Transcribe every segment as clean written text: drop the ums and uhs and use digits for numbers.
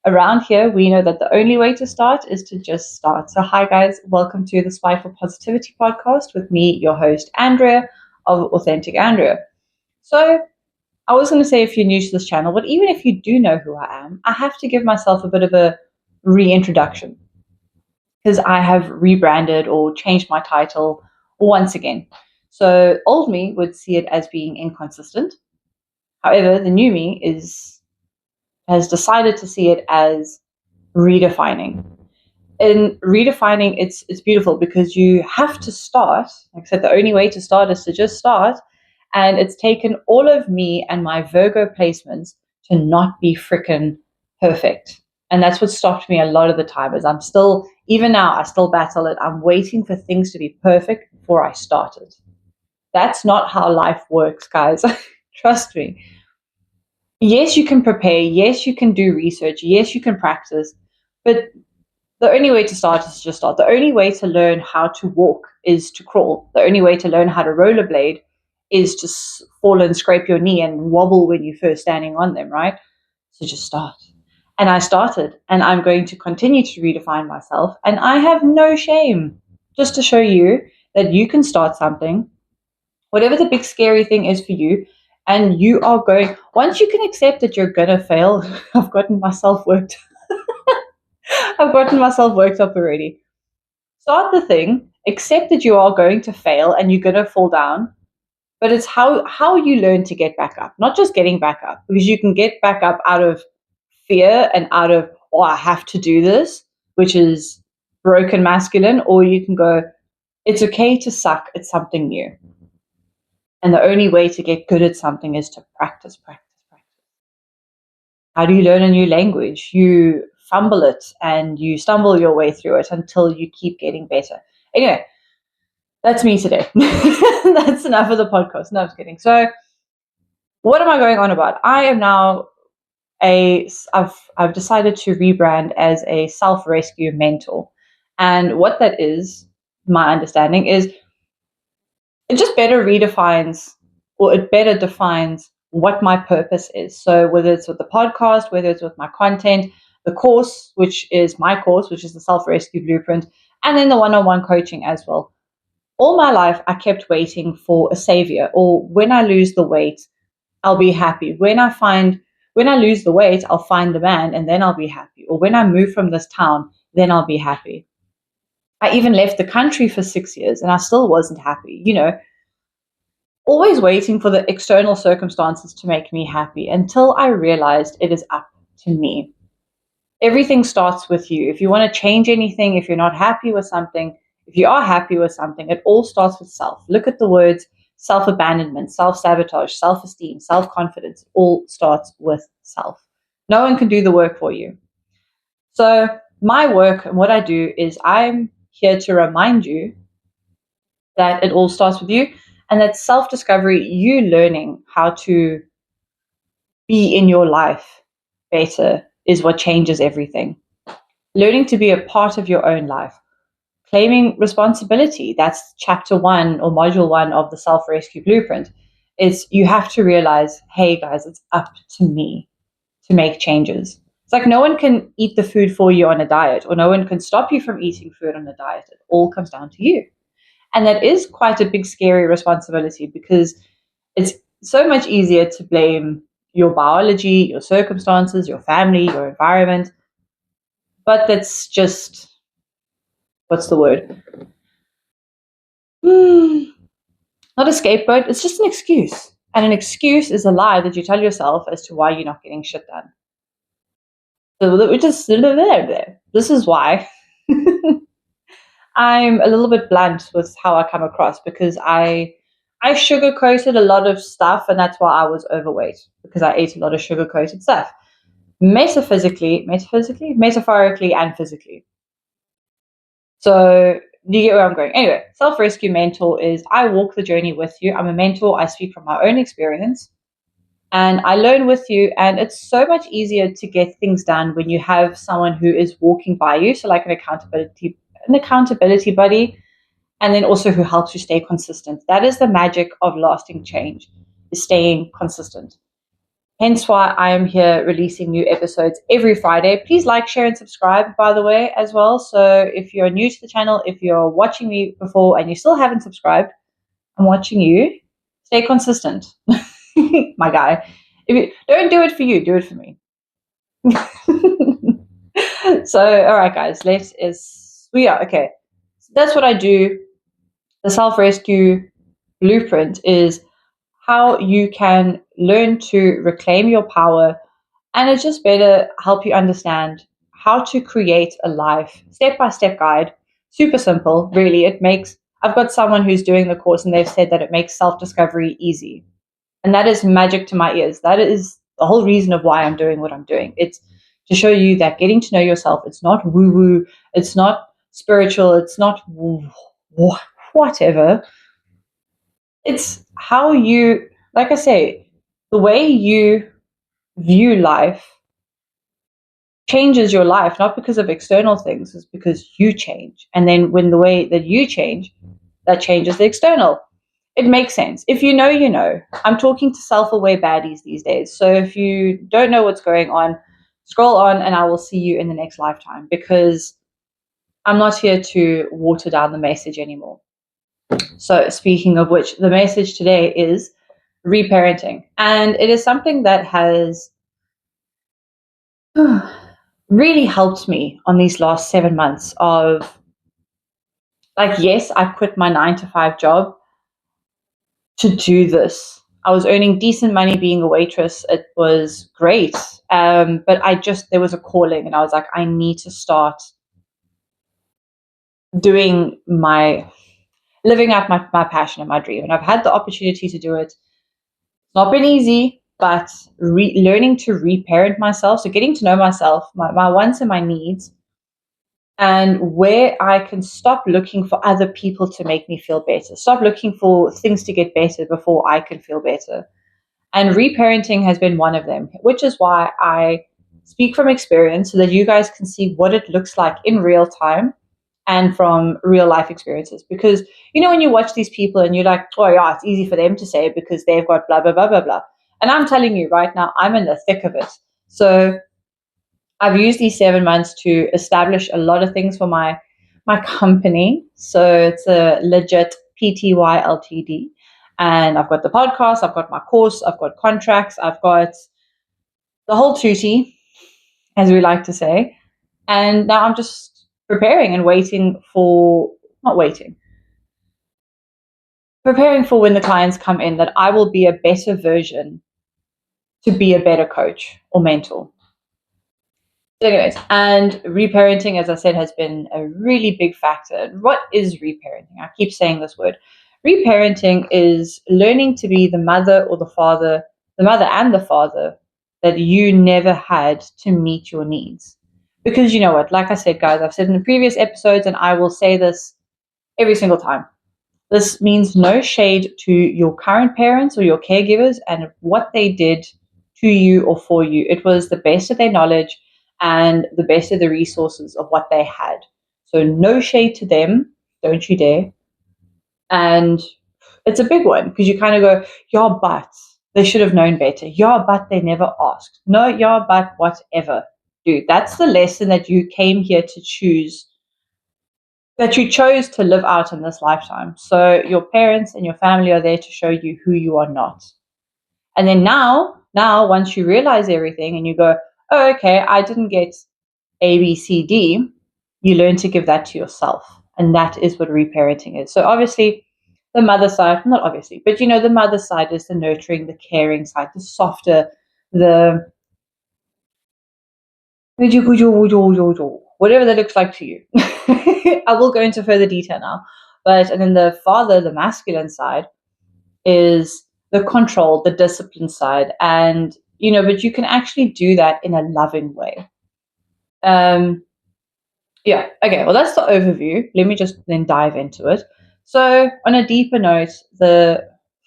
Around here, we know that the only way to start is to just start. So, hi guys, welcome to the Spiteful Positivity podcast with me, your host, Andrea of Authentic Andrea. So, I was going to say if you're new to this channel, but even if you do know who I am, I have to give myself a bit of a reintroduction because I have rebranded or changed my title once again. So, old me would see it as being inconsistent. However, the new me has decided to see it as redefining. In redefining, it's beautiful because you have to start. Like I said, the only way to start is to just start. And it's taken all of me and my Virgo placements to not be freaking perfect. And that's what stopped me a lot of the time is I'm still, even now, I still battle it. I'm waiting for things to be perfect before I start it. That's not how life works, guys. Trust me. Yes, you can prepare. Yes, you can do research. Yes, you can practice. But the only way to start is to just start. The only way to learn how to walk is to crawl. The only way to learn how to rollerblade is to fall and scrape your knee and wobble when you're first standing on them, right? So just start. And I started, and I'm going to continue to redefine myself. And I have no shame just to show you that you can start something, whatever the big scary thing is for you. And you are going, once you can accept that you're going to fail, I've gotten myself worked up already. Start the thing, accept that you are going to fail and you're going to fall down, but it's how you learn to get back up, not just getting back up, because you can get back up out of fear and out of, oh, I have to do this, which is broken masculine, or you can go, it's okay to suck at something new. And the only way to get good at something is to practice, practice, practice. How do you learn a new language? You fumble it and you stumble your way through it until you keep getting better. Anyway, that's me today. That's enough of the podcast. No, I'm just kidding. So what am I going on about? I am now I've decided to rebrand as a self-rescue mentor. And what that is, my understanding is it just better redefines, or it better defines what my purpose is. So whether it's with the podcast, whether it's with my content, the course, which is my course, which is the Self-Rescue Blueprint, and then the one-on-one coaching as well. All my life, I kept waiting for a savior, or when I lose the weight, I'll be happy. When I lose the weight, I'll find the man and then I'll be happy. Or when I move from this town, then I'll be happy. I even left the country for 6 years and I still wasn't happy. Always waiting for the external circumstances to make me happy until I realized it is up to me. Everything starts with you. If you want to change anything, if you're not happy with something, if you are happy with something, it all starts with self. Look at the words self-abandonment, self-sabotage, self-esteem, self-confidence. It all starts with self. No one can do the work for you. So my work and what I do is I'm here to remind you that it all starts with you, and that self-discovery, you learning how to be in your life better, is what changes everything. Learning to be a part of your own life. Claiming responsibility. That's chapter 1 or module 1 of the Self-Rescue Blueprint. Is you have to realize, hey guys, it's up to me to make changes. It's like no one can eat the food for you on a diet, or no one can stop you from eating food on a diet. It all comes down to you. And that is quite a big, scary responsibility, because it's so much easier to blame your biology, your circumstances, your family, your environment. But that's just, what's the word? Not a scapegoat. It's just an excuse. And an excuse is a lie that you tell yourself as to why you're not getting shit done. So this is why I'm a little bit blunt with how I come across, because I sugar-coated a lot of stuff, and that's why I was overweight, because I ate a lot of sugar-coated stuff. Metaphorically, and physically. So you get where I'm going. Anyway, self-rescue mentor is I walk the journey with you. I'm a mentor. I speak from my own experience. And I learn with you, and it's so much easier to get things done when you have someone who is walking by you, so like an accountability buddy, and then also who helps you stay consistent. That is the magic of lasting change, is staying consistent. Hence why I am here releasing new episodes every Friday. Please like, share, and subscribe, by the way, as well. So if you're new to the channel, if you're watching me before and you still haven't subscribed, I'm watching you. Stay consistent, my guy. If you don't do it for you, do it for me. So, all right, guys, okay. So that's what I do. The self-rescue blueprint is how you can learn to reclaim your power, and it's just better help you understand how to create a life step-by-step guide. Super simple, really. I've got someone who's doing the course and they've said that it makes self-discovery easy. And that is magic to my ears. That is the whole reason of why I'm doing what I'm doing. It's to show you that getting to know yourself, it's not woo-woo, it's not spiritual, it's not whatever. It's how you, like I say, the way you view life changes your life, not because of external things, it's because you change. And then when the way that you change, that changes the external. It makes sense. If you know, you know. I'm talking to self-aware baddies these days. So if you don't know what's going on, scroll on and I will see you in the next lifetime, because I'm not here to water down the message anymore. So speaking of which, the message today is reparenting. And it is something that has really helped me on these last 7 months of, like, yes, I quit my 9 to 5 job to do this. I was earning decent money being a waitress. It was great. But there was a calling and I was like, I need to start living out my passion and my dream. And I've had the opportunity to do it. It's not been easy, but learning to reparent myself. So getting to know myself, my wants and my needs, and where I can stop looking for other people to make me feel better. Stop looking for things to get better before I can feel better. And reparenting has been one of them, which is why I speak from experience so that you guys can see what it looks like in real time and from real life experiences. Because, when you watch these people and you're like, oh, yeah, it's easy for them to say because they've got blah, blah, blah, blah, blah. And I'm telling you right now, I'm in the thick of it. So I've used these 7 months to establish a lot of things for my company. So it's a legit PTY Ltd. And I've got the podcast, I've got my course, I've got contracts, I've got the whole tootie, as we like to say. And now I'm just preparing and preparing for when the clients come in, that I will be a better version to be a better coach or mentor. So anyways, and reparenting, as I said, has been a really big factor. What is reparenting? I keep saying this word. Reparenting is learning to be the mother or the father that you never had to meet your needs. Because you know what, like I said, guys, I've said in the previous episodes, and I will say this every single time. This means no shade to your current parents or your caregivers and what they did to you or for you. It was the best of their knowledge and the best of the resources of what they had. So no shade to them, don't you dare. And it's a big one because you kind of go, yeah, but they should have known better. Yeah, but they never asked. No, yeah, but whatever. Dude, that's the lesson that you came here to choose, that you chose to live out in this lifetime. So your parents and your family are there to show you who you are not. And then now, once you realize everything and you go, oh, okay, I didn't get A, B, C, D, you learn to give that to yourself. And that is what reparenting is. So obviously, the mother side, not obviously, but the mother side is the nurturing, the caring side, the softer, the whatever that looks like to you. I will go into further detail now. And then the father, the masculine side, is the control, the discipline side. And, but you can actually do that in a loving way. Yeah, okay, well, that's the overview. Let me just then dive into it. So on a deeper note, the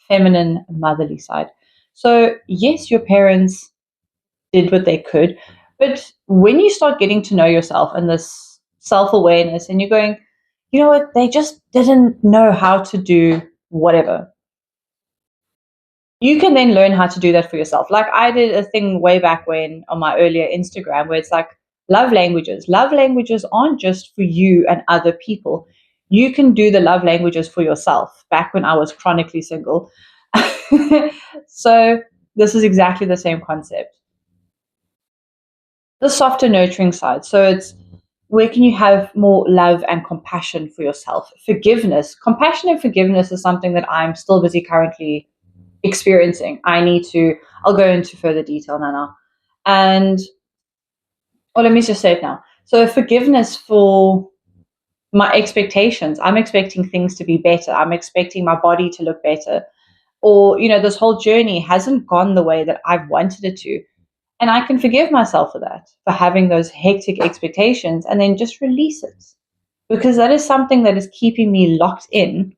feminine motherly side. So yes, your parents did what they could, but when you start getting to know yourself and this self-awareness and you're going, you know what, they just didn't know how to do whatever. You can then learn how to do that for yourself. Like I did a thing way back when on my earlier Instagram where it's like love languages. Love languages aren't just for you and other people. You can do the love languages for yourself back when I was chronically single. So this is exactly the same concept. The softer nurturing side. So it's where can you have more love and compassion for yourself? Forgiveness. Compassion and forgiveness is something that I'm still busy currently experiencing. I'll go into further detail now. And, or let me just say it now. So, forgiveness for my expectations. I'm expecting things to be better. I'm expecting my body to look better. Or, this whole journey hasn't gone the way that I've wanted it to. And I can forgive myself for that, for having those hectic expectations and then just release it. Because that is something that is keeping me locked in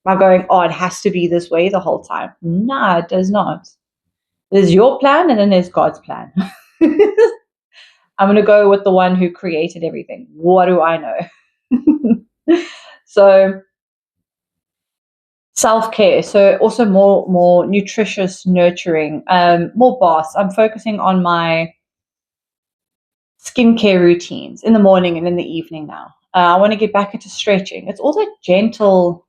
by going, oh, it has to be this way the whole time. No, it does not. There's your plan and then there's God's plan. I'm going to go with the one who created everything. What do I know? So, self-care. So also more nutritious, nurturing, more baths. I'm focusing on my skincare routines in the morning and in the evening now. I want to get back into stretching. It's also gentle,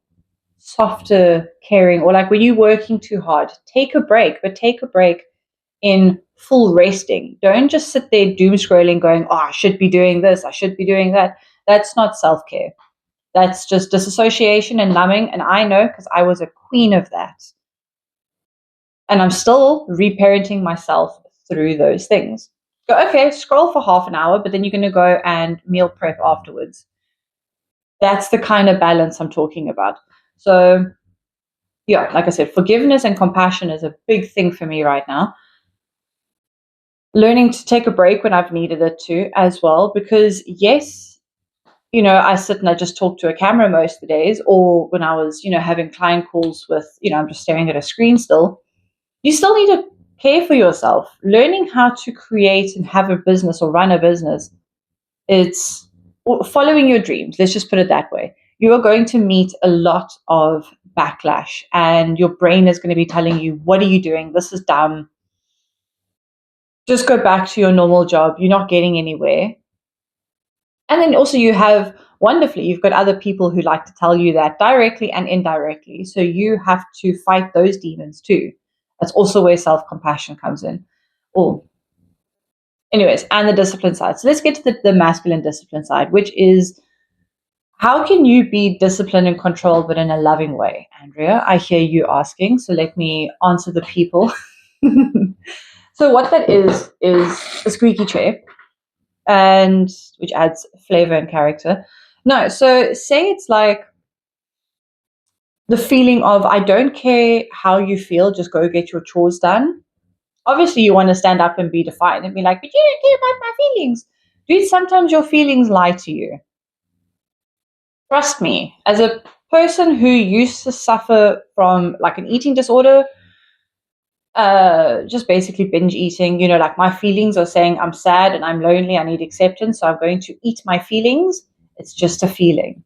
softer caring, or like when you're working too hard, take a break, but take a break in full resting. Don't just sit there doom scrolling going, oh, I should be doing this, I should be doing that. That's not self-care. That's just disassociation and numbing. And I know because I was a queen of that. And I'm still reparenting myself through those things. Go, okay, scroll for half an hour, but then you're going to go and meal prep afterwards. That's the kind of balance I'm talking about. So, yeah, like I said, forgiveness and compassion is a big thing for me right now. Learning to take a break when I've needed it to as well, because yes, I sit and I just talk to a camera most of the days, or when I was, having client calls with, I'm just staring at a screen still. You still need to care for yourself. Learning how to create and have a business or run a business, it's following your dreams. Let's just put it that way. You are going to meet a lot of backlash, and your brain is going to be telling you, what are you doing? This is dumb. Just go back to your normal job. You're not getting anywhere. And then also you've got other people who like to tell you that directly and indirectly. So you have to fight those demons too. That's also where self-compassion comes in. Oh, anyways, and the discipline side. So let's get to the masculine discipline side, which is how can you be disciplined and controlled, but in a loving way? Andrea, I hear you asking. So let me answer the people. So what that is a squeaky chair, and which adds flavor and character. No, so say it's like the feeling of I don't care how you feel, just go get your chores done. Obviously, you want to stand up and be defiant and be like, but you don't care about my feelings. Dude, sometimes your feelings lie to you. Trust me, as a person who used to suffer from like an eating disorder, just basically binge eating, like my feelings are saying I'm sad and I'm lonely, I need acceptance, so I'm going to eat my feelings. It's just a feeling.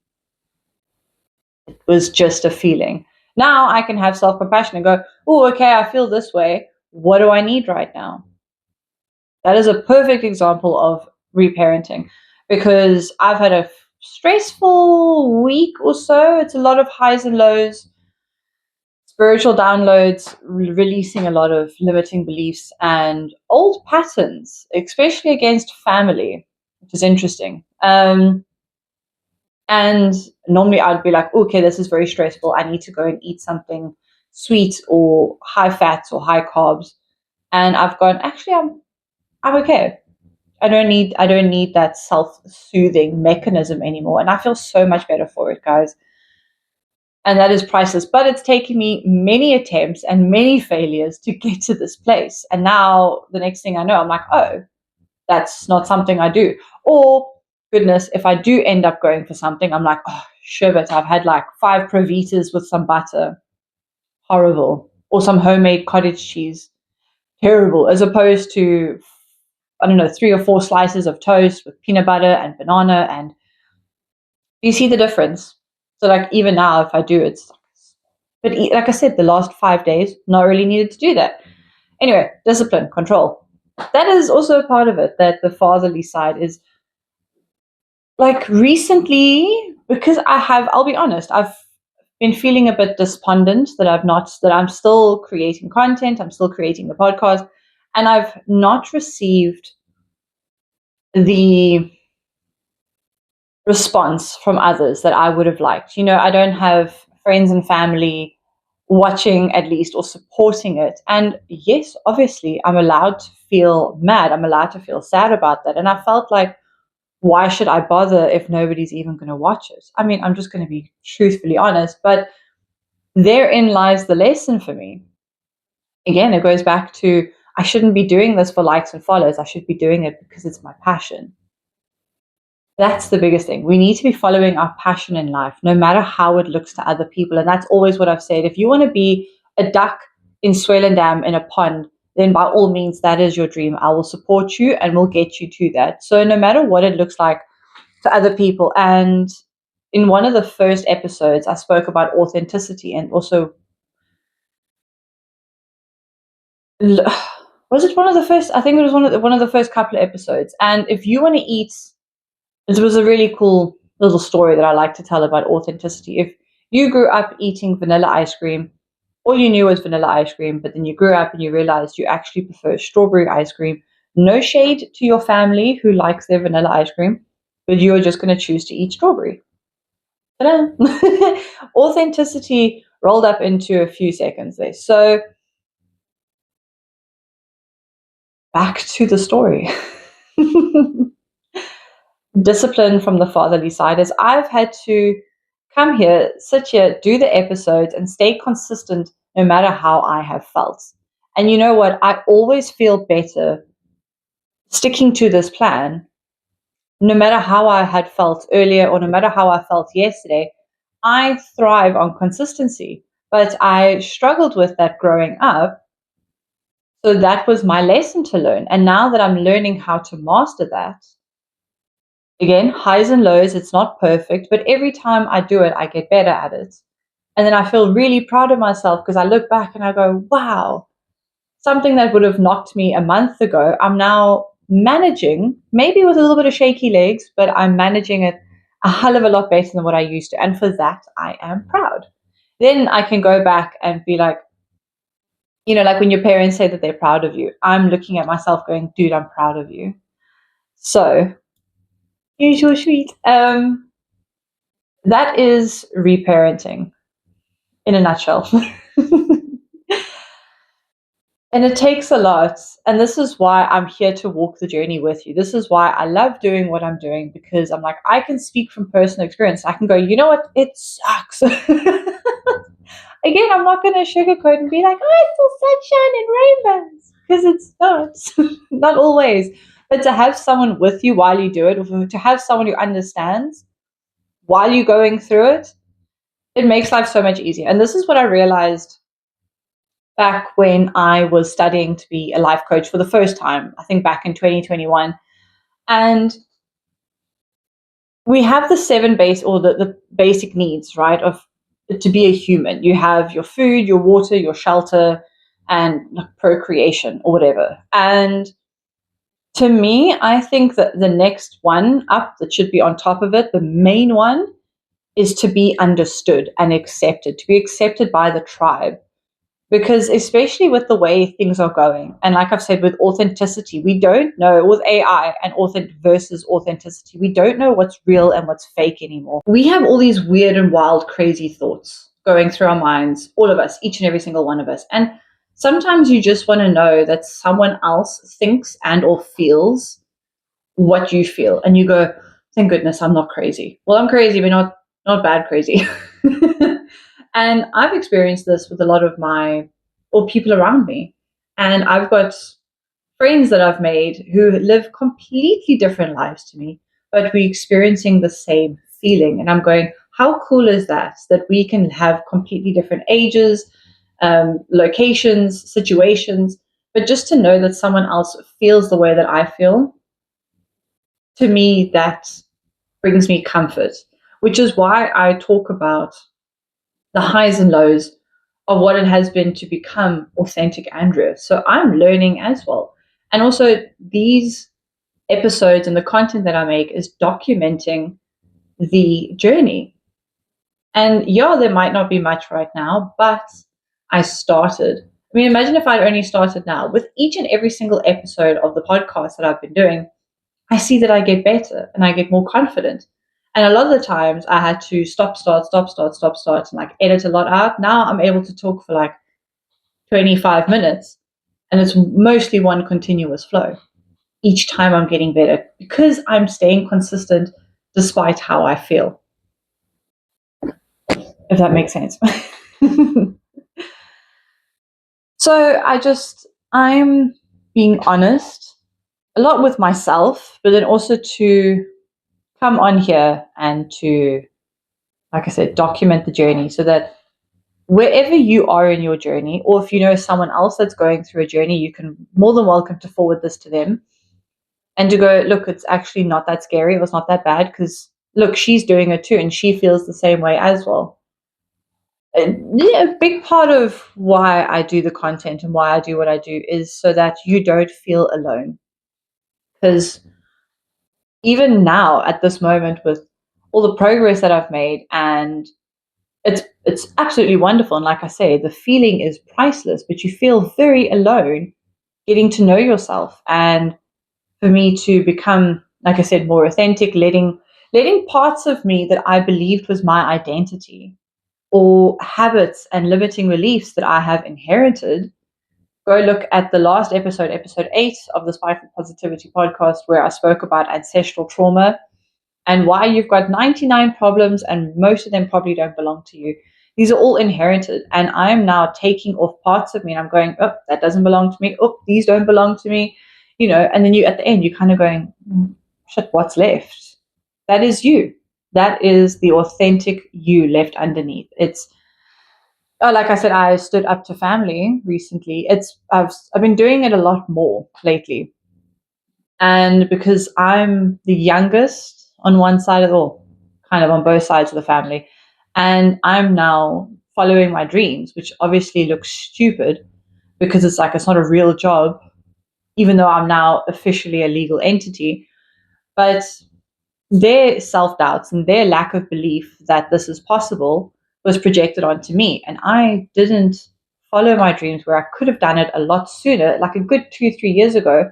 It was just a feeling. Now I can have self-compassion and go, oh, okay, I feel this way. What do I need right now? That is a perfect example of reparenting, because I've had a stressful week or so. It's a lot of highs and lows, spiritual downloads, releasing a lot of limiting beliefs and old patterns, especially against family, which is interesting. And normally I'd be like, okay, this is very stressful. I need to go and eat something sweet or high fats or high carbs. And I've gone, actually, I'm okay. I don't need that self-soothing mechanism anymore. And I feel so much better for it, guys. And that is priceless. But it's taken me many attempts and many failures to get to this place. And now the next thing I know, I'm like, oh, that's not something I do. Or, goodness, if I do end up going for something, I'm like, oh, sherbet, I've had like 5 Provitas with some butter. Horrible. Or some homemade cottage cheese. Terrible. As opposed to, I don't know, 3 or 4 slices of toast with peanut butter and banana. And you see the difference. So like even now, if I do, it's But like I said, the last 5 days, not really needed to do that. Anyway, discipline, control. That is also a part of it, that the fatherly side is like recently, because I'll be honest, I've been feeling a bit despondent that I'm still creating content, I'm still creating the podcast, and I've not received the response from others that I would have liked. I don't have friends and family watching at least or supporting it. And yes, obviously, I'm allowed to feel mad. I'm allowed to feel sad about that. And I felt like, why should I bother if nobody's even going to watch it? I mean, I'm just going to be truthfully honest, but therein lies the lesson for me. Again, it goes back to, I shouldn't be doing this for likes and follows. I should be doing it because it's my passion. That's the biggest thing. We need to be following our passion in life, no matter how it looks to other people. And that's always what I've said. If you want to be a duck in Swellendam in a pond, then by all means, that is your dream. I will support you and we'll get you to that. So no matter what it looks like to other people. And in one of the first episodes, I spoke about authenticity, and also, was it one of the first? I think it was one of the first couple of episodes. And if you want to eat, it was a really cool little story that I like to tell about authenticity. If you grew up eating vanilla ice cream, all you knew was vanilla ice cream, but then you grew up and you realized you actually prefer strawberry ice cream. No shade to your family who likes their vanilla ice cream, but you're just going to choose to eat strawberry. Authenticity rolled up into a few seconds there. So back to the story. Discipline from the fatherly side is I've had to come here, sit here, do the episodes, and stay consistent no matter how I have felt. And you know what? I always feel better sticking to this plan, no matter how I had felt earlier or no matter how I felt yesterday. I thrive on consistency, but I struggled with that growing up. So that was my lesson to learn. And now that I'm learning how to master that, again, highs and lows, it's not perfect, but every time I do it, I get better at it. And then I feel really proud of myself because I look back and I go, wow, something that would have knocked me a month ago, I'm now managing, maybe with a little bit of shaky legs, but I'm managing it a hell of a lot better than what I used to. And for that, I am proud. Then I can go back and be like, like when your parents say that they're proud of you, I'm looking at myself going, dude, I'm proud of you. So, here's your treat. That is reparenting in a nutshell. And it takes a lot. And this is why I'm here to walk the journey with you. This is why I love doing what I'm doing, because I'm like, I can speak from personal experience. I can go, you know what? It sucks. Again, I'm not going to sugarcoat and be like, oh, it's all sunshine and rainbows, because it's not. Not always. But to have someone with you while you do it, or to have someone who understands while you're going through it, it makes life so much easier. And this is what I realized back when I was studying to be a life coach for the first time, I think back in 2021. And we have the seven base, or the basic needs, right, of to be a human. You have your food, your water, your shelter, and procreation or whatever. And to me, I think that the next one up that should be on top of it, the main one, is to be understood and accepted, to be accepted by the tribe. Because especially with the way things are going, and like I've said, with authenticity, we don't know, with AI and versus authenticity, we don't know what's real and what's fake anymore. We have all these weird and wild, crazy thoughts going through our minds, all of us, each and every single one of us. And sometimes you just want to know that someone else thinks and or feels what you feel. And you go, thank goodness I'm not crazy. Well, I'm crazy, but not bad crazy. And I've experienced this with a lot of people around me. And I've got friends that I've made who live completely different lives to me, but we're experiencing the same feeling. And I'm going, how cool is that we can have completely different ages, locations, situations, but just to know that someone else feels the way that I feel, to me, that brings me comfort, which is why I talk about the highs and lows of what it has been to become authentic Andrea. So I'm learning as well. And also, these episodes and the content that I make is documenting the journey. And yeah, there might not be much right now, but I started. I mean, imagine if I'd only started now. With each and every single episode of the podcast that I've been doing, I see that I get better and I get more confident. And a lot of the times I had to stop, and like edit a lot out. Now I'm able to talk for like 25 minutes and it's mostly one continuous flow. Each time I'm getting better because I'm staying consistent despite how I feel, if that makes sense. So I'm being honest a lot with myself, but then also to come on here and to, like I said, document the journey so that wherever you are in your journey, or if you know someone else that's going through a journey, you can more than welcome to forward this to them and to go, look, it's actually not that scary. It was not that bad because look, she's doing it too and she feels the same way as well. Yeah, a big part of why I do the content and why I do what I do is so that you don't feel alone. Because even now, at this moment, with all the progress that I've made, and it's absolutely wonderful. And like I say, the feeling is priceless, but you feel very alone getting to know yourself. And for me to become, like I said, more authentic, letting parts of me that I believed was my identity or habits and limiting beliefs that I have inherited. Go look at the last episode, episode 8 of the Spiteful Positivity podcast, where I spoke about ancestral trauma and why you've got 99 problems and most of them probably don't belong to you. These are all inherited. And I'm now taking off parts of me and I'm going, oh, that doesn't belong to me. Oh, these don't belong to me. And then at the end, you're kind of going, shit, what's left? That is you. That is the authentic you left underneath. Like I said, I stood up to family recently. I've been doing it a lot more lately. And because I'm the youngest on one side kind of on both sides of the family, and I'm now following my dreams, which obviously looks stupid because it's not a real job, even though I'm now officially a legal entity. But their self-doubts and their lack of belief that this is possible was projected onto me. And I didn't follow my dreams where I could have done it a lot sooner, like a good 2-3 years ago,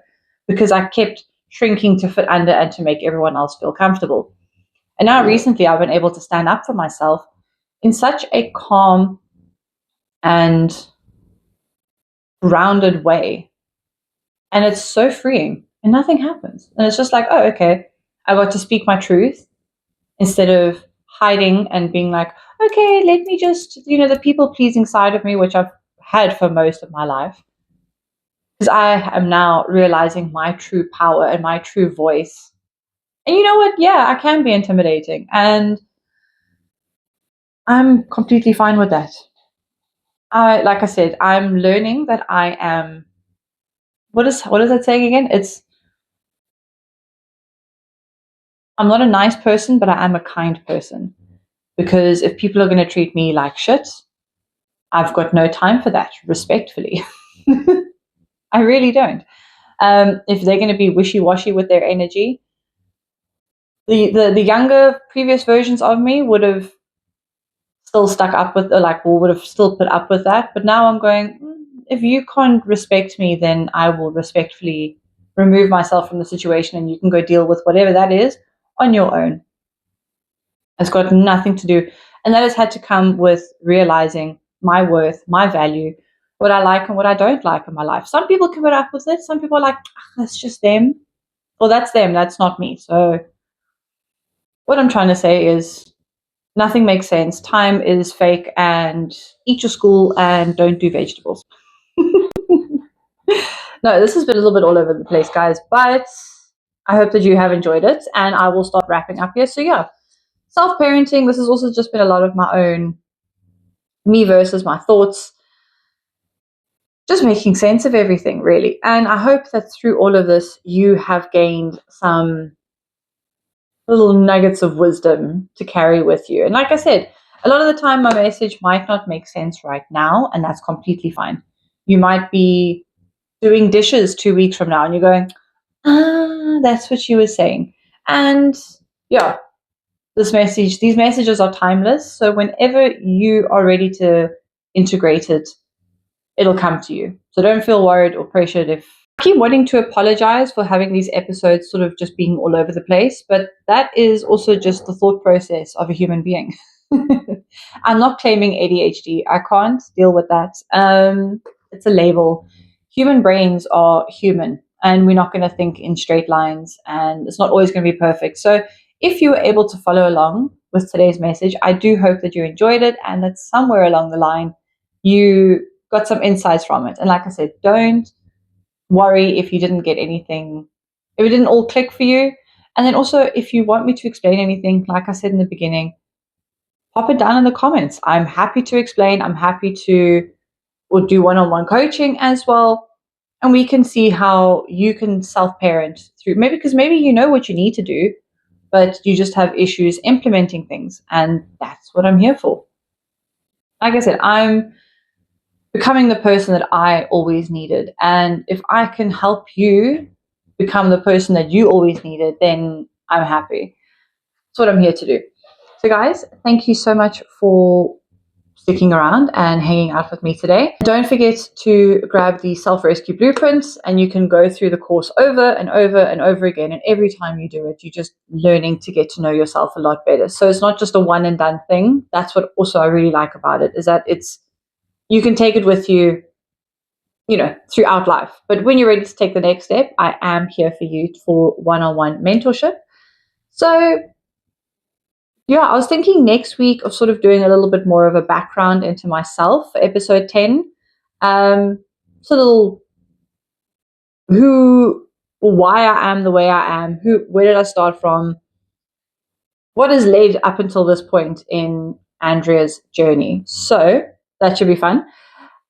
because I kept shrinking to fit under and to make everyone else feel comfortable. And now recently I've been able to stand up for myself in such a calm and grounded way. And it's so freeing and nothing happens. And it's just like, oh, okay, I got to speak my truth instead of hiding and being like, okay, let me just, the people pleasing side of me, which I've had for most of my life. Because I am now realizing my true power and my true voice. And you know what? Yeah, I can be intimidating. And I'm completely fine with that. Like I said, I'm learning that I am, what is that saying again? I'm not a nice person, but I am a kind person. Because if people are going to treat me like shit, I've got no time for that, respectfully. I really don't. If they're going to be wishy-washy with their energy, the younger previous versions of me would have still stuck up with, or would have still put up with that. But now I'm going, if you can't respect me, then I will respectfully remove myself from the situation and you can go deal with whatever that is on your own. It's got nothing to do. And that has had to come with realizing my worth, my value, what I like and what I don't like in my life. Some people can put up with it. Some people are like, that's just them. Well, that's them. That's not me. So what I'm trying to say is nothing makes sense. Time is fake and eat your school and don't do vegetables. No, this has been a little bit all over the place, guys, but I hope that you have enjoyed it and I will start wrapping up here. So yeah, self-parenting, this has also just been a lot of my own me versus my thoughts, just making sense of everything, really. And I hope that through all of this, you have gained some little nuggets of wisdom to carry with you. And like I said, A lot of the time, my message might not make sense right now, and that's completely fine. You might be doing dishes 2 weeks from now, and you're going, that's what she was saying. And yeah, these messages are timeless. So whenever you are ready to integrate it, it'll come to you. So don't feel worried or pressured if I keep wanting to apologize for having these episodes sort of just being all over the place, but that is also just the thought process of a human being. I'm not claiming ADHD. I can't deal with that. It's a label. Human brains are human, and we're not going to think in straight lines, and it's not always going to be perfect. So if you were able to follow along with today's message, I do hope that you enjoyed it and that somewhere along the line you got some insights from it. And like I said, don't worry if you didn't get anything, if it didn't all click for you. And then also, if you want me to explain anything, like I said in the beginning, pop it down in the comments. I'm happy to explain. I'm happy to or do one-on-one coaching as well. And we can see how you can self-parent through, maybe because maybe you know what you need to do, but you just have issues implementing things. And that's what I'm here for. Like I said, I'm becoming the person that I always needed. And if I can help you become the person that you always needed, then I'm happy. That's what I'm here to do. So, guys, thank you so much for sticking around and hanging out with me today. Don't forget to grab the self-rescue blueprints, and you can go through the course over and over and over again. And every time you do it, you're just learning to get to know yourself a lot better. So it's not just a one and done thing. That's what also I really like about it, is that you can take it with you, throughout life. But when you're ready to take the next step, I am here for you for one-on-one mentorship. So yeah, I was thinking next week of sort of doing a little bit more of a background into myself for episode 10. So a little why I am the way I am, where did I start from, what has led up until this point in Andrea's journey. So that should be fun.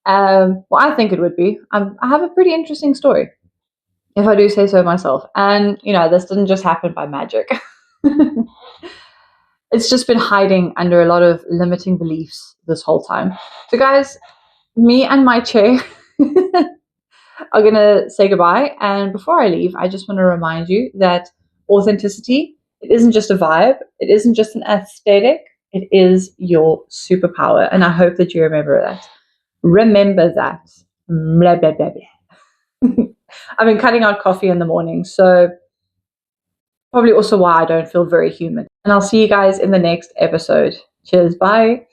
Well, I think it would be. I have a pretty interesting story, if I do say so myself. And, this didn't just happen by magic. It's just been hiding under a lot of limiting beliefs this whole time. So, guys, me and my chair are going to say goodbye. And before I leave, I just want to remind you that authenticity, it isn't just a vibe. It isn't just an aesthetic. It is your superpower. And I hope that you remember that. Remember that. Blah, blah, blah, blah. I've been cutting out coffee in the morning, so probably also why I don't feel very human. And I'll see you guys in the next episode. Cheers. Bye.